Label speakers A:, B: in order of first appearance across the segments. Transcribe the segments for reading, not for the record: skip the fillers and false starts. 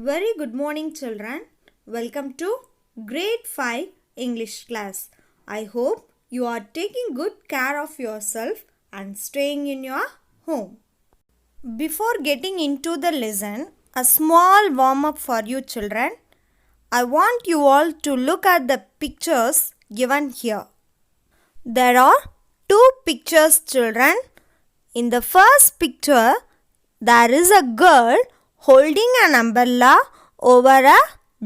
A: Very good morning, children. Welcome to Grade 5 English class. I hope you are taking good care of yourself and staying in your home. Before getting into the lesson, a small warm-up for you children. I want you all to look at the pictures given here. There are two pictures, children. In the first picture, there is a girl holding an umbrella over a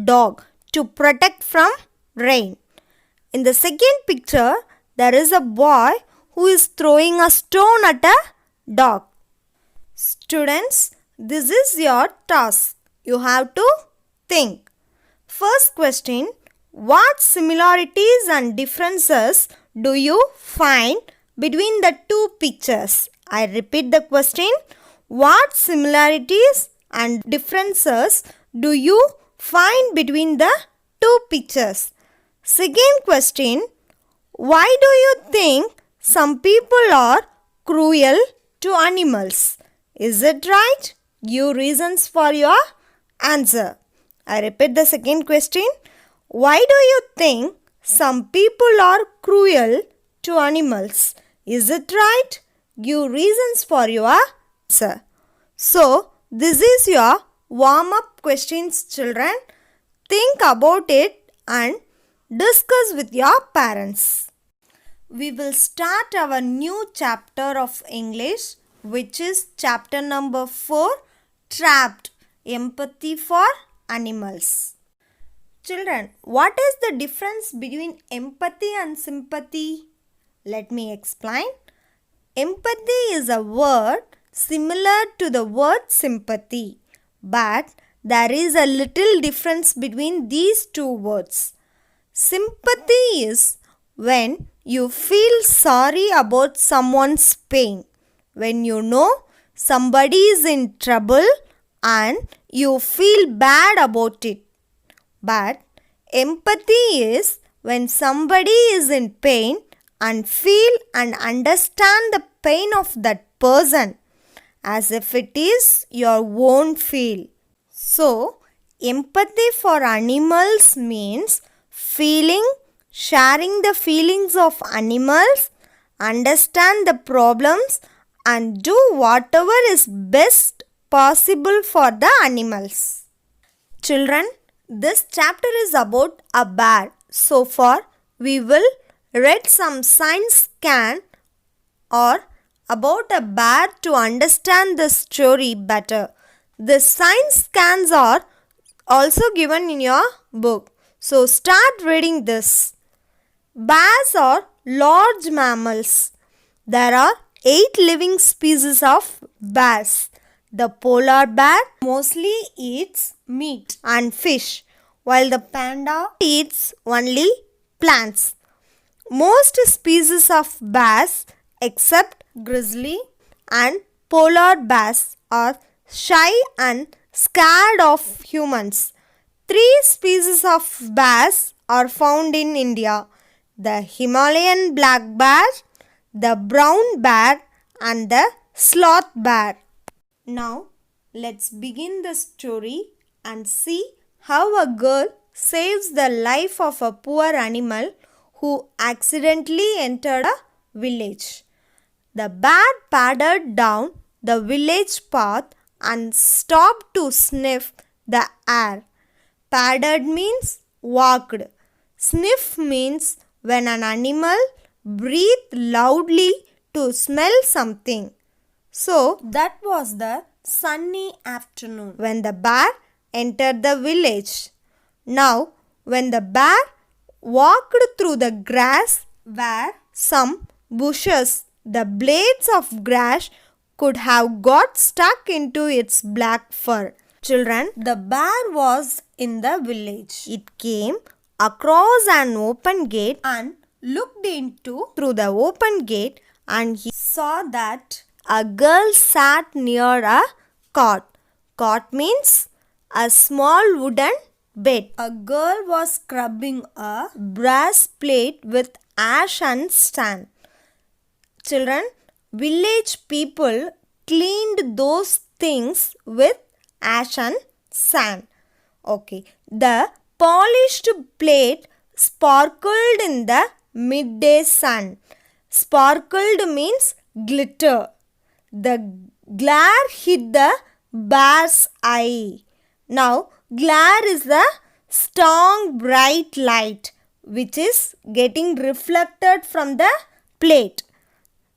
A: dog to protect from rain. In the second picture, there is a boy who is throwing a stone at a dog. Students, this is your task. You have to think. First question, what similarities and differences do you find between the two pictures? I repeat the question. What similarities and differences do you find between the two pictures? Second question, why do you think some people are cruel to animals? Is it right? Give reasons for your answer. I repeat the second question. Why do you think some people are cruel to animals? Is it right? Give reasons for your answer. So, this is your warm-up questions, children. Think about it and discuss with your parents. We will start our new chapter of English, which is chapter number 4, Trapped, Empathy for Animals. Children, what is the difference between empathy and sympathy? Let me explain. Empathy is a word similar to the word sympathy, but there is a little difference between these two words. Sympathy is when you feel sorry about someone's pain, when you know somebody is in trouble and you feel bad about it. But empathy is when somebody is in pain and feel and understand the pain of that person as if it is your own feel. So, empathy for animals means feeling, sharing the feelings of animals, understand the problems and do whatever is best possible for the animals. Children, this chapter is about a bear. So far, we will read some science scan or about a bear to understand the story better. The science scans are also given in your book. So start reading this. Bears are large mammals. There are 8 living species of bears. The polar bear mostly eats meat and fish, while the panda eats only plants. Most species of bears except grizzly and polar bears are shy and scared of humans. 3 species of bears are found in India: the Himalayan black bear, the brown bear and the sloth bear. Now, let's begin the story and see how a girl saves the life of a poor animal who accidentally entered a village. The bear padded down the village path and stopped to sniff the air. Padded means walked. Sniff means when an animal breathes loudly to smell something. So, that was the sunny afternoon when the bear entered the village. Now, when the bear walked through the grass were some bushes, the blades of grass could have got stuck into its black fur. Children, the bear was in the village. It came across an open gate and looked through the open gate, and he saw that a girl sat near a cot. Cot means a small wooden bed. A girl was scrubbing a brass plate with ash and sand. Children, village people cleaned those things with ash and sand. Okay. The polished plate sparkled in the midday sun. Sparkled means glitter. The glare hit the bear's eye. Now, glare is the strong bright light which is getting reflected from the plate.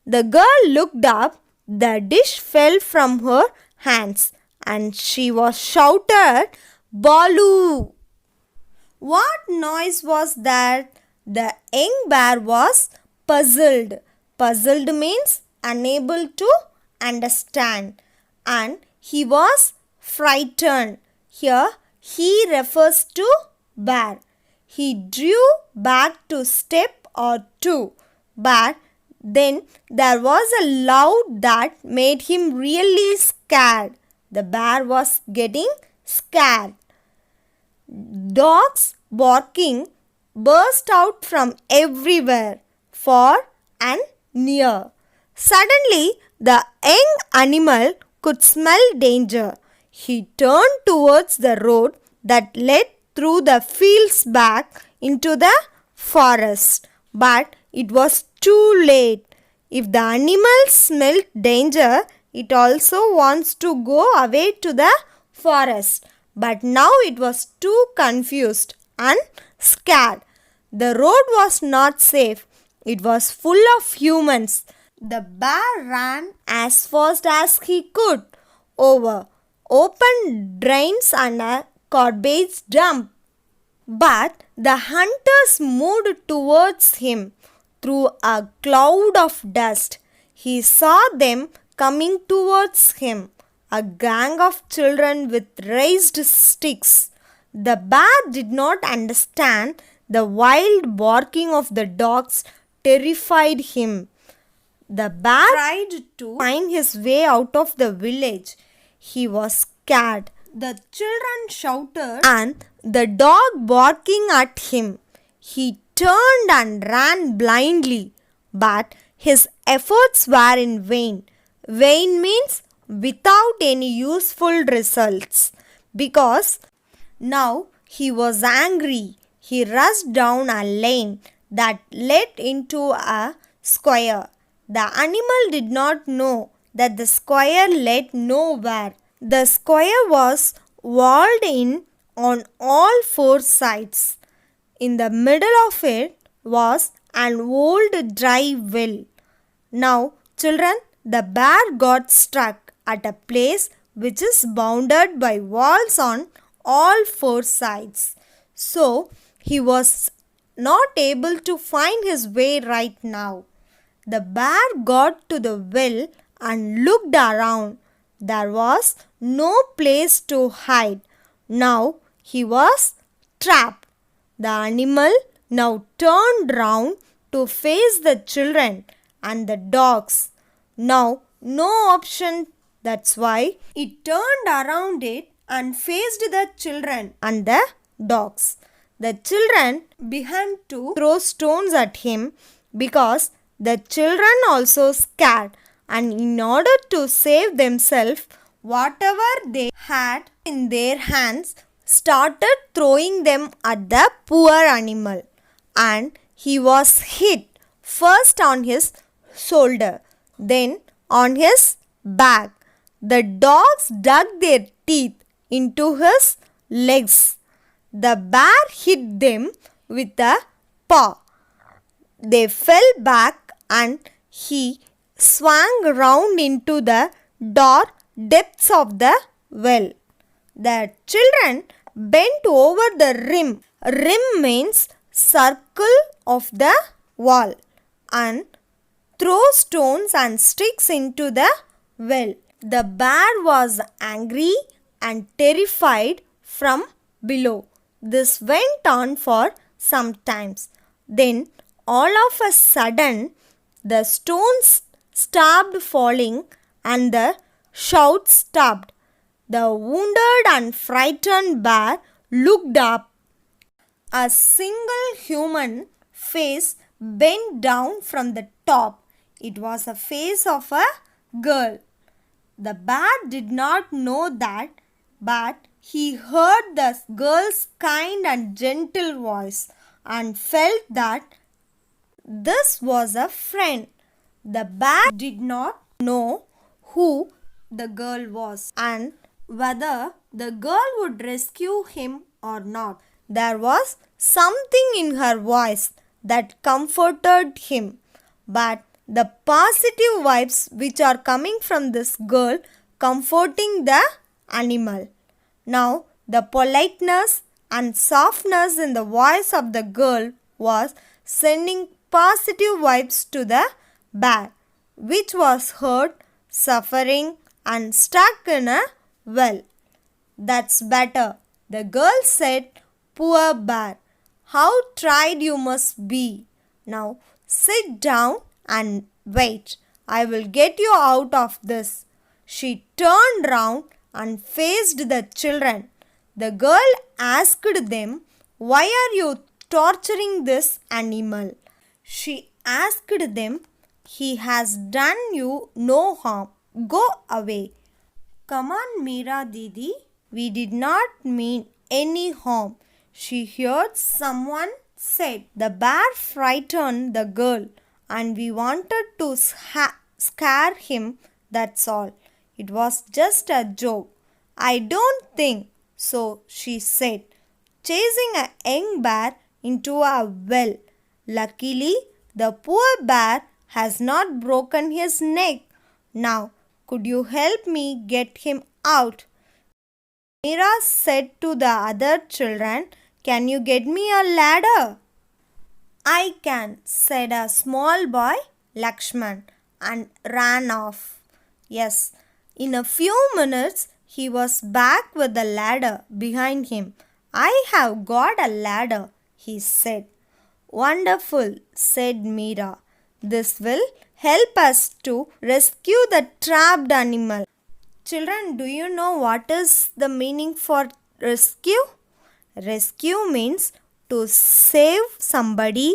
A: The girl looked up, the dish fell from her hands and she was shouted, "Balu!" What noise was that? The young bear was puzzled. Puzzled means unable to understand. And he was frightened. Here he refers to bear. He drew back to step or two. But then there was a loud that made him really scared. The bear was getting scared. Dogs barking burst out from everywhere, far and near. Suddenly, the young animal could smell danger. He turned towards the road that led through the fields back into the forest. But it was too late. If the animal smelled danger, it also wants to go away to the forest. But now it was too confused and scared. The road was not safe. It was full of humans. The bear ran as fast as he could over open drains and a garbage dump. But the hunters moved towards him through a cloud of dust. He saw them coming towards him, a gang of children with raised sticks. The bear did not understand. The wild barking of the dogs terrified him. The bear tried to find his way out of the village. He was scared. The children shouted and the dog barking at him. He turned and ran blindly, but his efforts were in vain. Vain means without any useful results, because now he was angry. He rushed down a lane that led into a square. The animal did not know that the square led nowhere. The square was walled in on all four sides. In the middle of it was an old dry well. Now, children, the bear got stuck at a place which is bounded by walls on all four sides. So, he was not able to find his way right now. The bear got to the well and looked around. There was no place to hide. Now he was trapped. The animal now turned round to face the children and the dogs. Now no option. That's why it turned around it and faced the children and the dogs. The children began to throw stones at him because the children also scared, and in order to save themselves, whatever they had in their hands started throwing them at the poor animal, and he was hit first on his shoulder, then on his back. The dogs dug their teeth into his legs. The bear hit them with a paw. They fell back and he swung round into the dark depths of the well. The children bent over the rim. Rim means circle of the wall, and throw stones and sticks into the well. The bear was angry and terrified from below. This went on for some time. Then all of a sudden the stones stopped falling and the shouts stopped. The wounded and frightened bear looked up. A single human face bent down from the top. It was a face of a girl. The bear did not know that, But he heard the girl's kind and gentle voice and felt that this was a friend. The bear did not know who the girl was and whether the girl would rescue him or not. There was something in her voice that comforted him, but the positive vibes which are coming from this girl comforting the animal. Now, the politeness and softness in the voice of the girl was sending positive vibes to the bear, which was hurt, suffering, and stuck in a well. That's better, the girl said. Poor bear, how tired you must be. Now sit down and wait. I will get you out of this. She turned round and faced the children. The girl asked them, "Why are you torturing this animal?" She asked them, "He has done you no harm. Go away." "Come on, Meera Didi. We did not mean any harm," she heard someone said. "The bear frightened the girl and we wanted to scare him, that's all. It was just a joke." "I don't think so," she said, chasing a young bear into a well. "Luckily, the poor bear has not broken his neck. Now, could you help me get him out?" Meera said to the other children, "Can you get me a ladder?" "I can," said a small boy, Lakshman, and ran off. Yes, in a few minutes he was back with the ladder behind him. "I have got a ladder," he said. "Wonderful," said Meera. "This will help us to rescue the trapped animal." Children, do you know what is the meaning for rescue? Rescue means to save somebody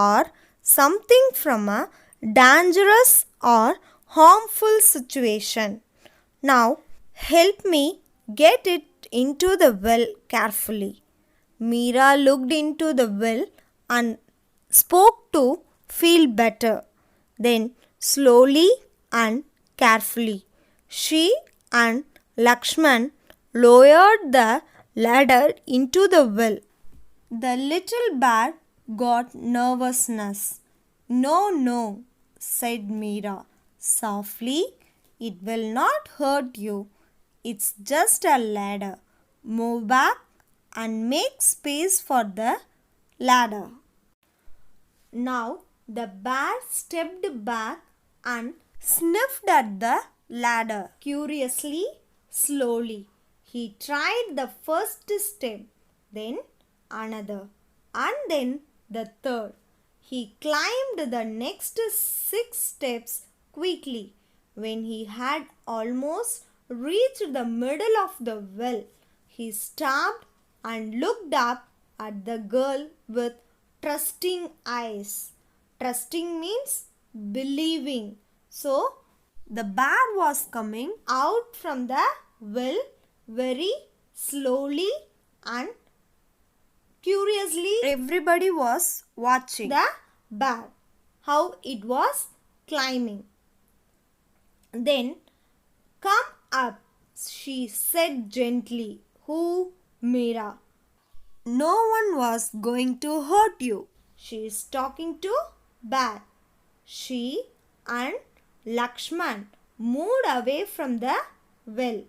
A: or something from a dangerous or harmful situation. Now, help me get it into the well carefully. Meera looked into the well and spoke to feel better. Then, slowly and carefully, she and Lakshman lowered the ladder into the well. The little bear got nervousness. "No, no," said Meera softly. "It will not hurt you. It's just a ladder. Move back and make space for the ladder." Now the bear stepped back and sniffed at the ladder curiously, slowly. He tried the first step, then another, and then the third. He climbed the next 6 steps quickly. When he had almost reached the middle of the well, he stopped and looked up at the girl with trusting eyes. Trusting means believing. So, the bear was coming out from the well very slowly and curiously. Everybody was watching the bear, how it was climbing. Then, "Come up," she said gently. "Who?" "Meera. No one was going to hurt you. She is talking to bear." She and Lakshman moved away from the well.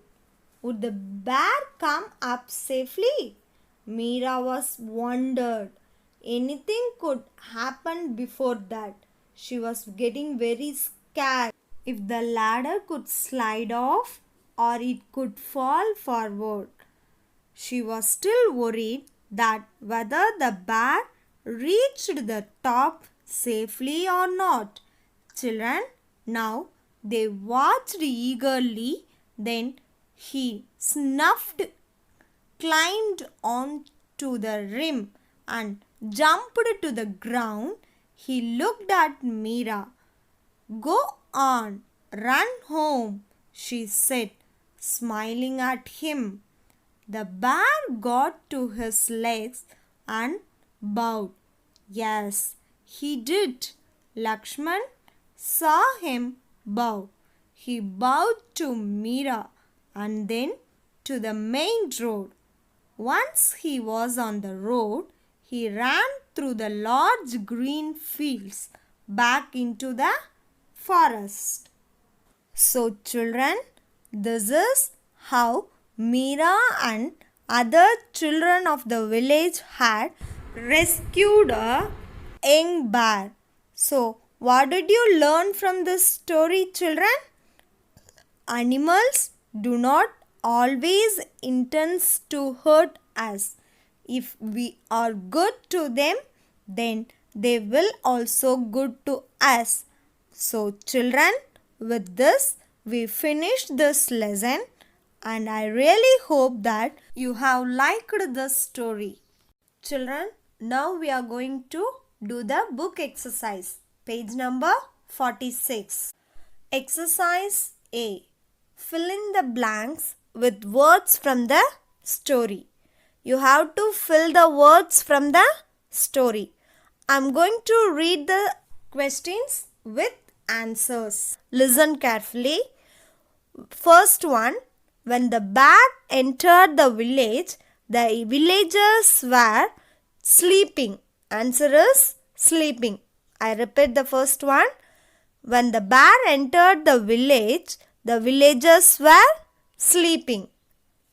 A: Would the bear come up safely? Meera was wondered. Anything could happen before that. She was getting very scared. If the ladder could slide off or it could fall forward. She was still worried that whether the bear reached the top safely or not. Children, now they watched eagerly. Then he snuffed, climbed on to the rim and jumped to the ground. He looked at Meera. "Go on, run home," she said, smiling at him. The bear got to his legs and bowed. Yes, he did. Lakshman saw him bow. He bowed to Meera and then to the main road. Once he was on the road, he ran through the large green fields back into the forest. So children, this is how Meera and other children of the village had rescued a young bear. So what did you learn from this story, children? Animals do not always intend to hurt us. If we are good to them, then they will also good to us. So children, with this we finish this lesson and I really hope that you have liked this story. Children, now we are going to do the book exercise. Page number 46. Exercise A. Fill in the blanks with words from the story. You have to fill the words from the story. I am going to read the questions with answers. Listen carefully. First one. When the bear entered the village, the villagers were sleeping. Answer is sleeping. I repeat the first one. When the bear entered the village, the villagers were sleeping.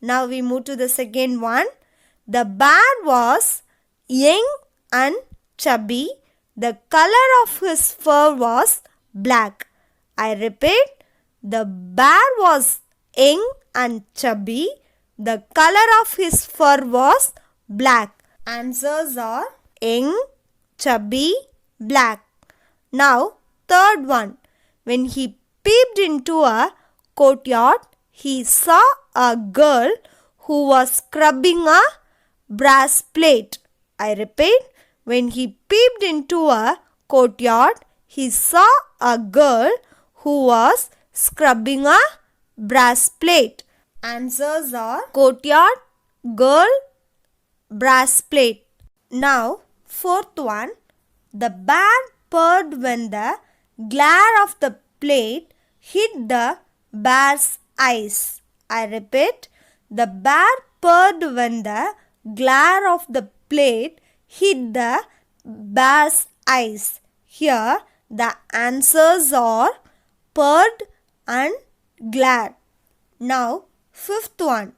A: Now we move to the second one. The bear was young and chubby. The color of his fur was black. I repeat. The bear was young and chubby. The color of his fur was black. Answers are young, chubby, black. Now, third one. When he peeped into a courtyard, he saw a girl who was scrubbing a brass plate. I repeat. When he peeped into a courtyard, he saw a girl who was scrubbing a brass plate. Answers are courtyard, girl, brass plate. Now, fourth one. The bear purred when the glare of the plate hit the bear's eyes. I repeat. The bear purred when the glare of the plate hit the bear's eyes. Here, the answers are purred and glare. Now, fifth one.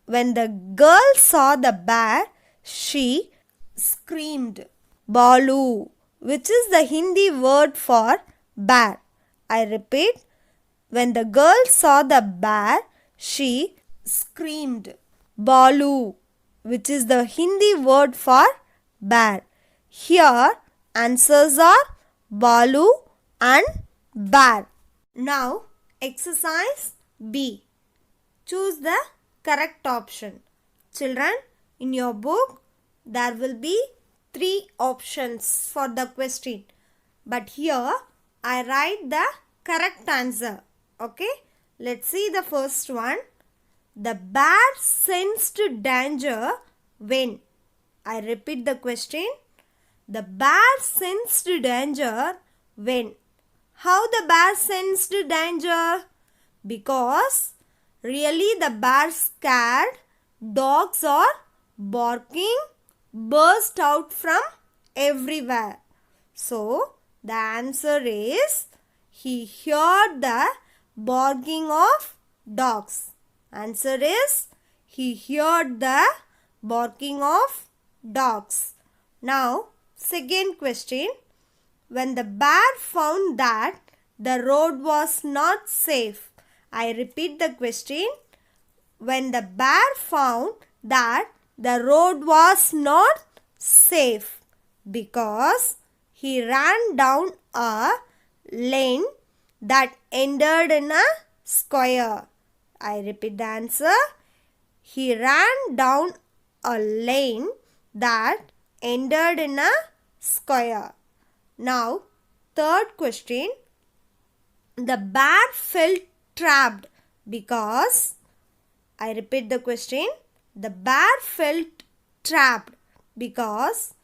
A: When the girl saw the bear, she screamed Balu, which is the Hindi word for bear. I repeat. When the girl saw the bear, she screamed Balu, which is the Hindi word for bear. Here, answers are Balu and bear. Now, exercise B. Choose the correct option. Children, in your book, there will be 3 options for the question. But here, I write the correct answer. Okay, let's see the first one. The bear sensed danger when. I repeat the question. The bear sensed danger when. How the bear sensed danger? Because really the bear scared, dogs are barking, burst out from everywhere. So the answer is he heard the barking of dogs. Answer is he heard the barking of dogs. Now, second question. When the bear found that the road was not safe. I repeat the question. When the bear found that the road was not safe because he ran down a lane that ended in a square. I repeat the answer. He ran down a lane that ended in a square. Now, third question. The bear felt trapped because, I repeat the question. The bear felt trapped because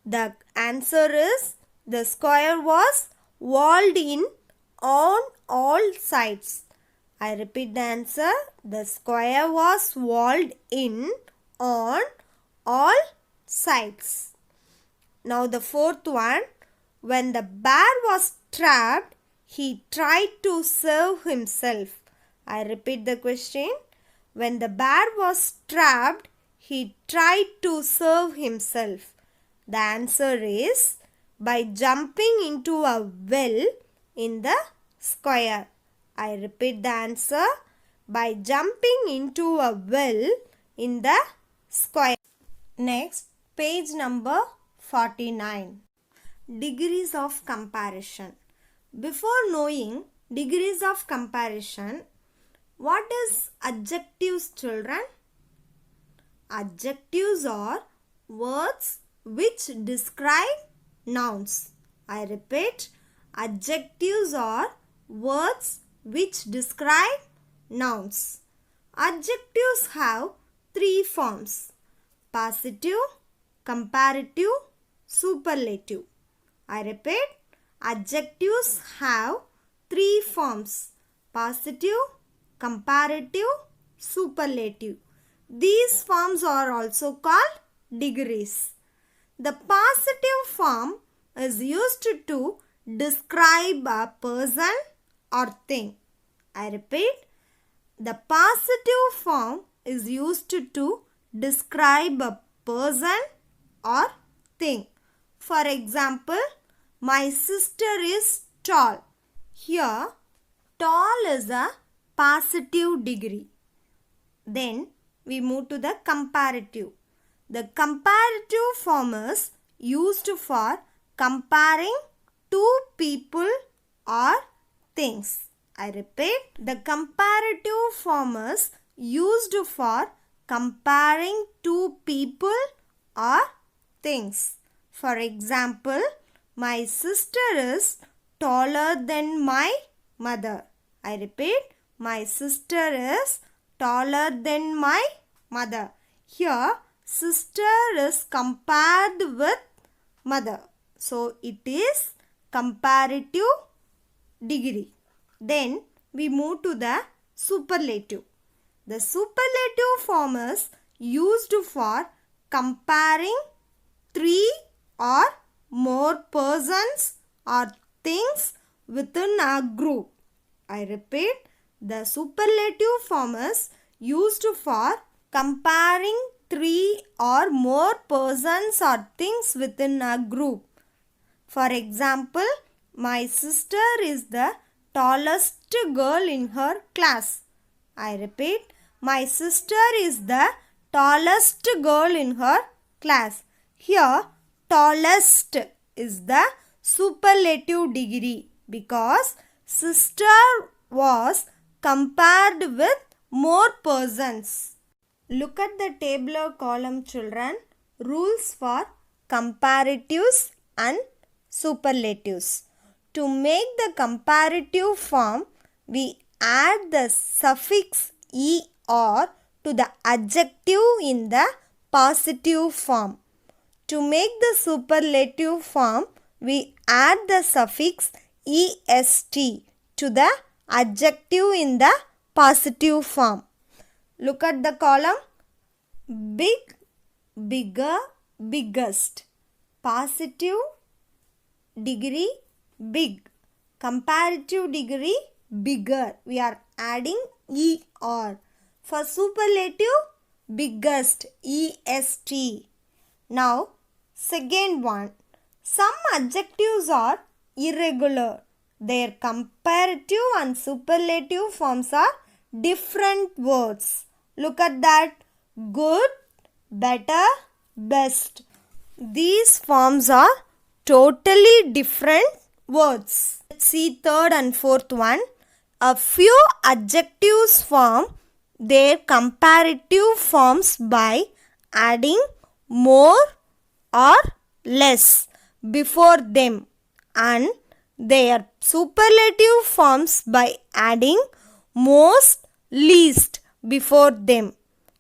A: the answer is the square was walled in on all sides. I repeat the answer. The square was walled in on all sides. Now the fourth one. When the bear was trapped, he tried to save himself. I repeat the question. When the bear was trapped, he tried to save himself. The answer is by jumping into a well in the square. I repeat the answer. By jumping into a well in the square. Next, page number 49. Degrees of comparison. Before knowing degrees of comparison, what is adjectives, children? Adjectives are words which describe nouns. I repeat, adjectives are words which describe nouns. Adjectives have three forms: positive, comparative, superlative. I repeat, adjectives have three forms: positive, comparative, superlative. These forms are also called degrees. The positive form is used to describe a person or thing. I repeat, the positive form is used to describe a person or thing. For example, my sister is tall. Here, tall is a positive degree. Then we move to the comparative. The comparative form is used for comparing two people or things. I repeat, the comparative form is used for comparing two people or things. For example, my sister is taller than my mother. I repeat, my sister is taller than my mother. Here, sister is compared with mother. So, it is comparative degree. Then, we move to the superlative. The superlative form is used for comparing three or more persons or things within a group. I repeat, the superlative form is used for comparing three or more persons or things within a group. For example, my sister is the tallest girl in her class. I repeat, my sister is the tallest girl in her class. Here, tallest is the superlative degree because sister was compared with more persons. Look at the table or column, children. Rules for comparatives and superlatives. To make the comparative form, we add the suffix er to the adjective in the positive form. To make the superlative form, we add the suffix est to the adjective in the positive form. Look at the column. Big, bigger, biggest. Positive degree, big. Comparative degree, bigger. We are adding er. For superlative, biggest, est. Now, second one. Some adjectives are irregular. Their comparative and superlative forms are different words. Look at that. Good, better, best. These forms are totally different words. Let's see third and fourth one. A few adjectives form their comparative forms by adding more or less before them, and their superlative forms by adding most, least before them.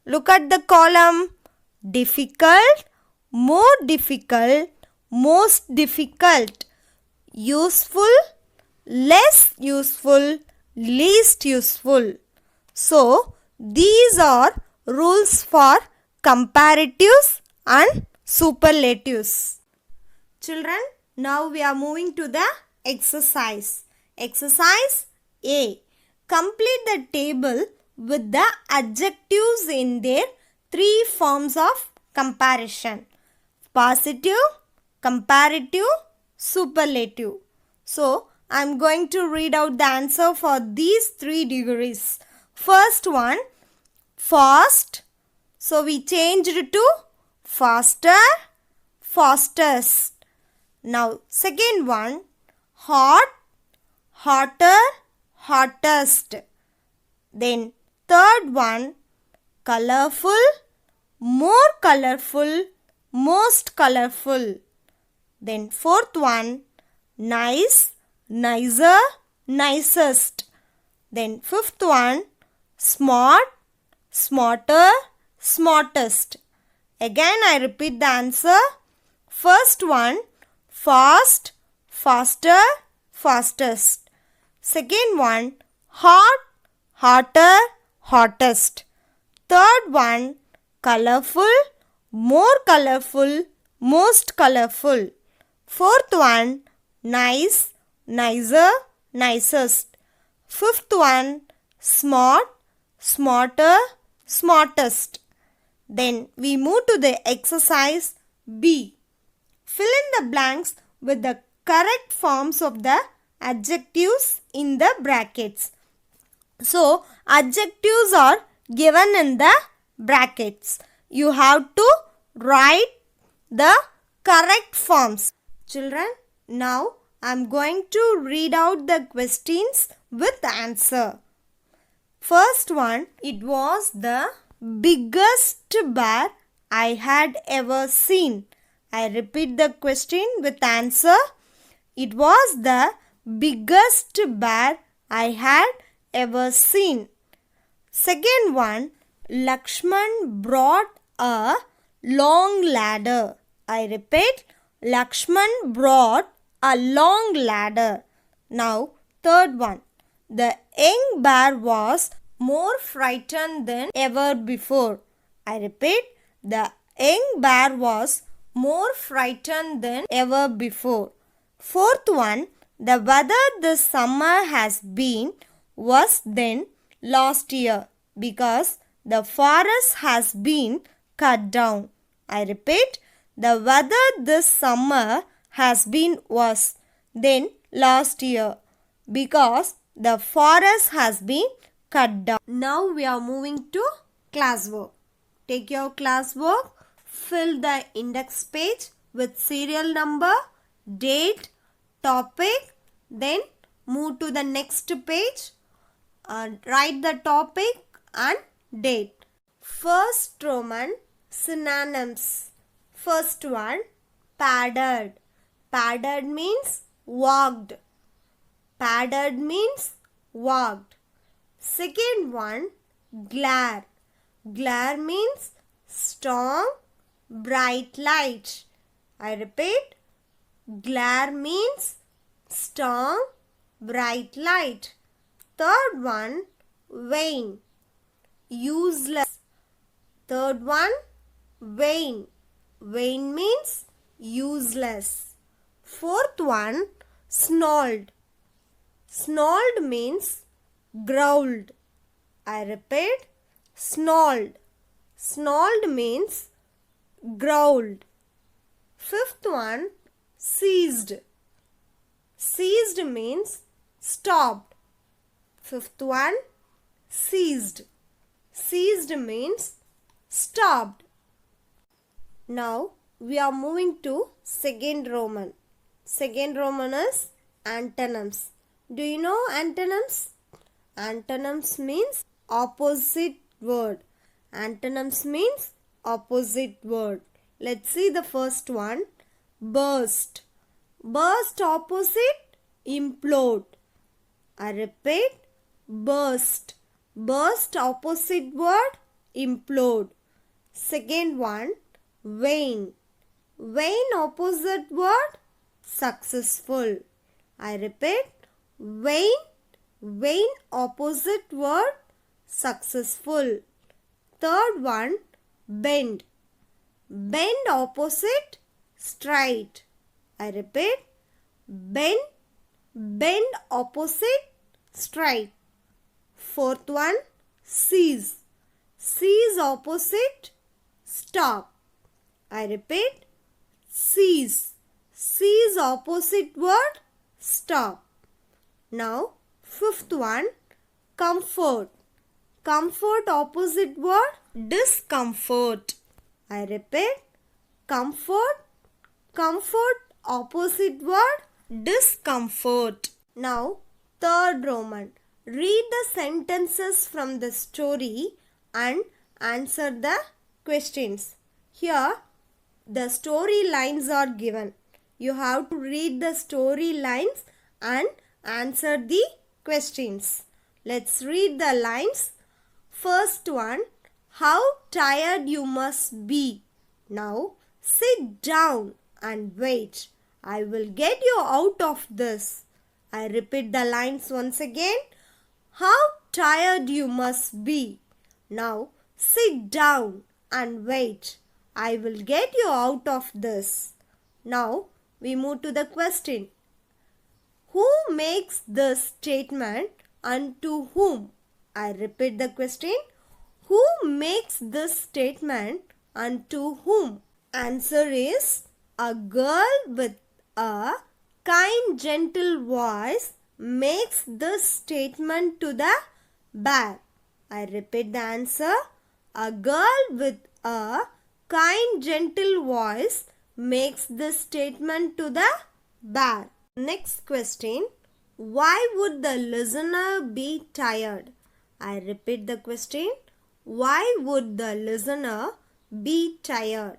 A: Look at the column. Difficult, more difficult, most difficult, useful, less useful, least useful. So, these are rules for comparatives and superlatives. Children, now we are moving to the exercise. Exercise A. Complete the table with the adjectives in their three forms of comparison: positive, comparative, superlative. So, I am going to read out the answer for these three degrees. First one, fast. So, we changed to faster, fastest. Now, second one, hot, hotter, hottest. Then, third one, colorful, more colorful, most colorful. Then, fourth one, nice, nicer, nicest. Then, fifth one, smart, smarter, smartest. Again, I repeat the answer. First one, fast, faster, fastest. Second one, hot, hotter, hottest. Third one, colorful, more colorful, most colorful. Fourth one, nice, nicer, nicest. Fifth one, smart, smarter, smartest. Then we move to the exercise B. Fill in the blanks with the correct forms of the adjectives in the brackets. So, adjectives are given in the brackets. You have to write the correct forms. Children, now I am going to read out the questions with answer. First one, it was the biggest bear I had ever seen. I repeat the question with answer. It was the biggest bear I had ever seen. Second one, Lakshman brought a long ladder. I repeat, Lakshman brought a long ladder. Now, third one, the young bear was more frightened than ever before. I repeat, the young bear was more frightened than ever before. Fourth one, the weather this summer has been worse than last year because the forest has been cut down. I repeat, the weather this summer has been worse than last year because the forest has been cut down. Now we are moving to classwork. Take your classwork, fill the index page with serial number, date, topic, then move to the next page and write the topic and date. First Roman, synonyms. First one, padded. Padded means walked. Padded means walked. Second one, glare. Glare means strong, bright light. I repeat, glare means strong, bright light. Third one, vain. Useless. Third one, vain. Vain means useless. Fourth one, snarled. Snarled means growled. I repeat, snarled. Snarled means growled. Fifth one, ceased. Ceased means stopped. Fifth one, ceased. Ceased means stopped. Now we are moving to second Roman. Second Roman is antonyms. Do you know antonyms? Antonyms means opposite word. Antonyms means opposite word. Let's see the first one. Burst. Burst opposite implode. I repeat, burst. Burst opposite word implode. Second one, vain. Vain opposite word, successful. I repeat, vain, vain opposite word, successful. Third one, bend. Bend opposite, straight. I repeat, bend, bend opposite, straight. Fourth one, cease. Cease opposite, stop. I repeat, cease. Cease opposite word, stop. Now, fifth one, comfort. Comfort opposite word, discomfort. I repeat, comfort, comfort opposite word, discomfort. Now, third Roman. Read the sentences from the story and answer the questions. Here, the story lines are given. You have to read the story lines and answer the questions. Let's read the lines. First one, how tired you must be. Now, sit down and wait. I will get you out of this. I repeat the lines once again. How tired you must be. Now, sit down and wait. I will get you out of this. Now, we move to the question. Who makes this statement and to whom? I repeat the question. Who makes this statement and to whom? Answer is a girl with a kind, gentle voice makes this statement to the bear. I repeat the answer. A girl with a kind, gentle voice makes this statement to the bear. Next question. Why would the listener be tired? I repeat the question. Why would the listener be tired?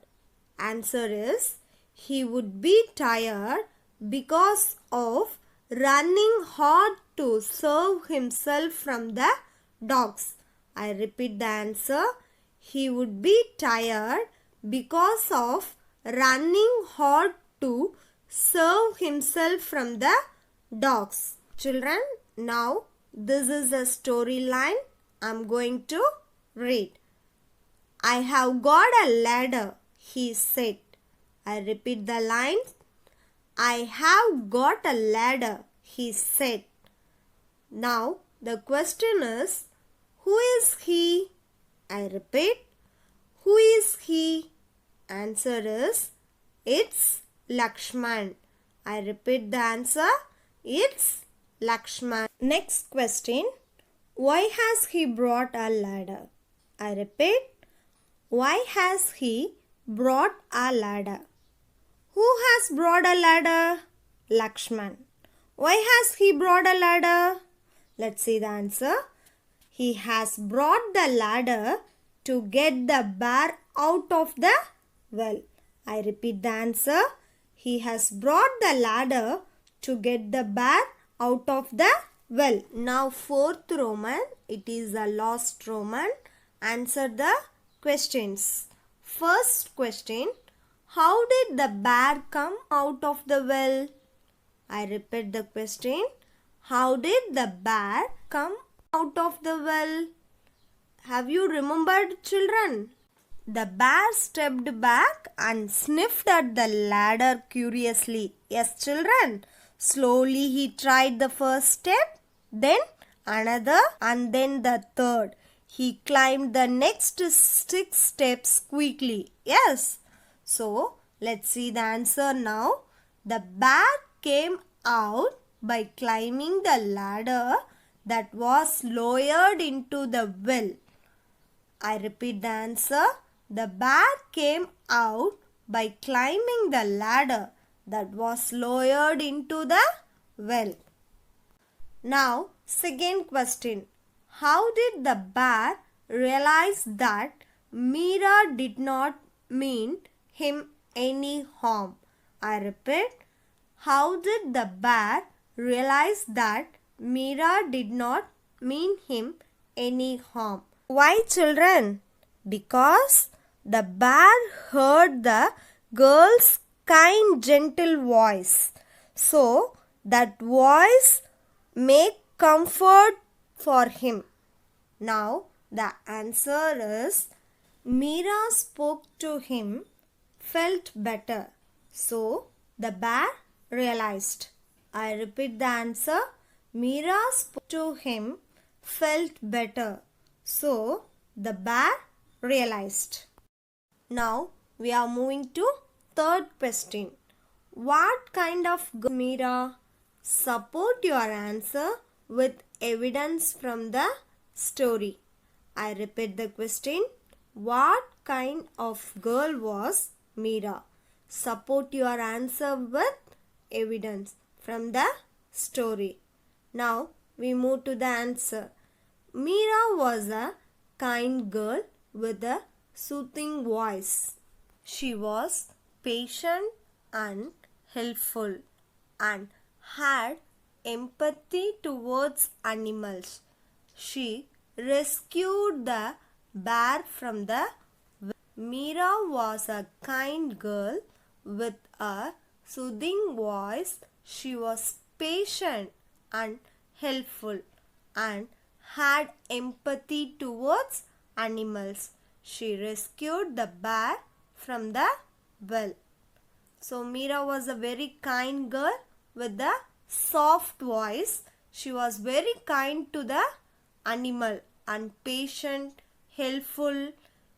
A: Answer is, he would be tired because of running hard to save himself from the dogs. I repeat the answer. He would be tired because of running hard to save himself from the dogs. Children, now this is a storyline. I'm going to read. I have got a ladder, he said. I repeat the lines. I have got a ladder, he said. Now the question is, who is he? I repeat, who is he? Answer is, it's Lakshman. I repeat the answer, it's Lakshman. Next question, why has he brought a ladder? I repeat, why has he brought a ladder? Who has brought a ladder? Lakshman. Why has he brought a ladder? Let's see the answer. He has brought the ladder to get the bear out of the well. I repeat the answer. He has brought the ladder to get the bear out of the well. Now fourth Roman. It is a lost Roman. Answer the questions. First question. How did the bear come out of the well? I repeat the question. How did the bear come out of the well? Have you remembered, children? The bear stepped back and sniffed at the ladder curiously. Yes, children. Slowly he tried the first step, then another, and then the third. He climbed the next 6 steps quickly. Yes. So, let's see the answer now. The bear came out by climbing the ladder that was lowered into the well. I repeat the answer. The bear came out by climbing the ladder that was lowered into the well. Now, second question. How did the bear realize that Meera did not mean him any harm? I repeat. How did the bear realize that Meera did not mean him any harm? Why, children? Because the bear heard the girl's kind, gentle voice. So that voice made comfort for him. Now the answer is Meera spoke to him, felt better. So the bear realized. I repeat the answer. Meera spoke to him, felt better. So the bear realized. Now we are moving to third question. What kind of girl Meera? Support your answer with evidence from the story. I repeat the question. What kind of girl was Meera? Support your answer with evidence from the story. Now we move to the answer. Meera was a kind girl with a soothing voice. She was patient and helpful and had empathy towards animals. She rescued the bear from the well. Meera was a kind girl with a soothing voice. She was patient and helpful and had empathy towards animals. She rescued the bear from the well. So Meera was a very kind girl with a soft voice. She was very kind to the animal and patient, helpful,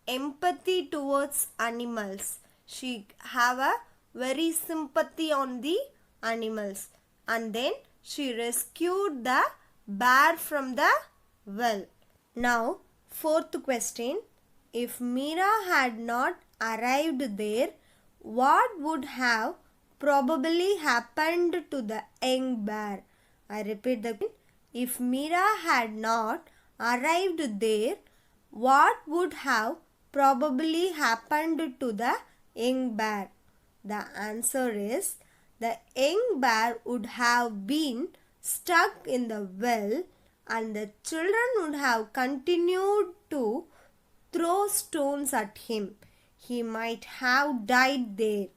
A: empathy towards animals. She have a very sympathy on the animals, and then she rescued the bear from the well. Now fourth question. If Meera had not arrived there, what would have probably happened to the young bear? I repeat the question. If Meera had not arrived there, what would have probably happened to the young bear? The answer is the young bear would have been stuck in the well, and the children would have continued to throw stones at him. He might have died there.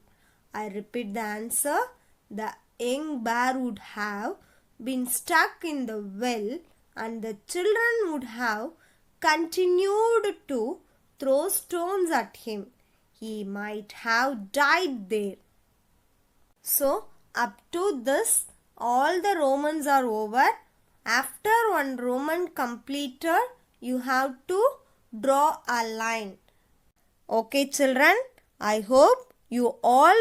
A: I repeat the answer. The young bear would have been stuck in the well, and the children would have continued to throw stones at him. He might have died there. So up to this, all the Romans are over. After one Roman completed, you have to draw a line. Okay children, I hope you all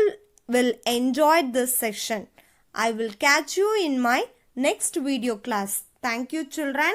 A: will enjoy this session. I will catch you in my next video class. Thank you children.